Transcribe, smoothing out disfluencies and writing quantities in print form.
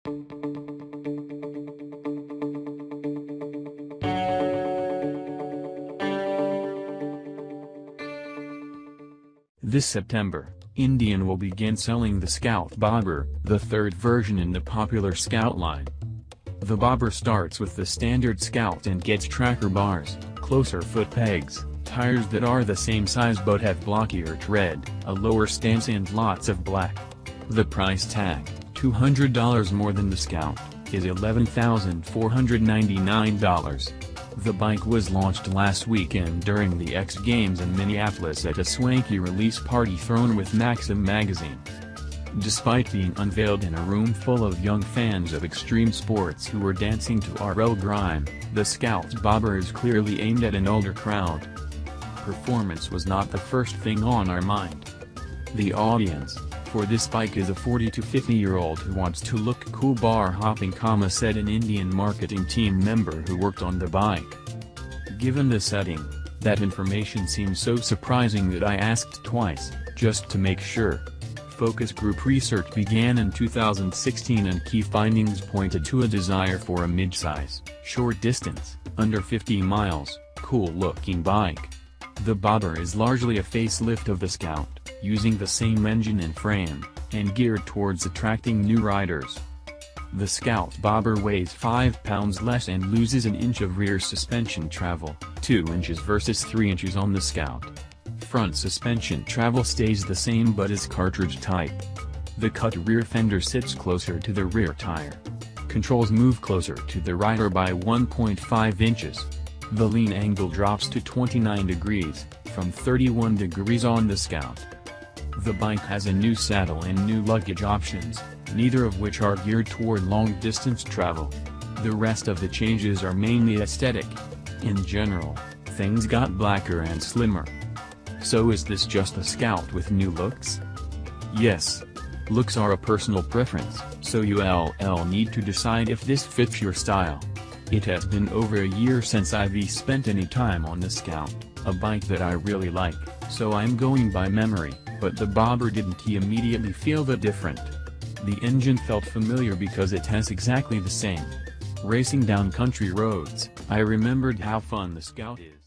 This September, Indian will begin selling the Scout Bobber, the third version in the popular Scout line. The Bobber starts with the standard Scout and gets tracker bars, closer foot pegs, tires that are the same size but have blockier tread, a lower stance and lots of black. The price tag, $200 more than the Scout, is $11,499. The bike was launched last weekend during the X Games in Minneapolis at a swanky release party thrown with Maxim magazine. Despite being unveiled in a room full of young fans of extreme sports who were dancing to RL grime, the Scout Bobber is clearly aimed at an older crowd. Performance was not the first thing on our mind. The audience for this bike is a 40 to 50-year-old who wants to look cool bar hopping, said an Indian marketing team member who worked on the bike. Given the setting, that information seemed so surprising that I asked twice, just to make sure. Focus group research began in 2016 and key findings pointed to a desire for a mid-size, short-distance, under 50 miles, cool-looking bike. The Bobber is largely a facelift of the Scout, using the same engine and frame, and geared towards attracting new riders. The Scout Bobber weighs 5 pounds less and loses an inch of rear suspension travel, 2 inches versus 3 inches on the Scout. Front suspension travel stays the same but is cartridge type. The cut rear fender sits closer to the rear tire. Controls move closer to the rider by 1.5 inches. The lean angle drops to 29 degrees, from 31 degrees on the Scout. The bike has a new saddle and new luggage options, neither of which are geared toward long-distance travel. The rest of the changes are mainly aesthetic. In general, things got blacker and slimmer. So is this just a Scout with new looks? Yes. Looks are a personal preference, so you'll need to decide if this fits your style. It has been over a year since I've spent any time on the Scout, a bike that I really like, so I'm going by memory, but the Bobber didn't immediately feel that different. The engine felt familiar because it has exactly the same. Racing down country roads, I remembered how fun the Scout is.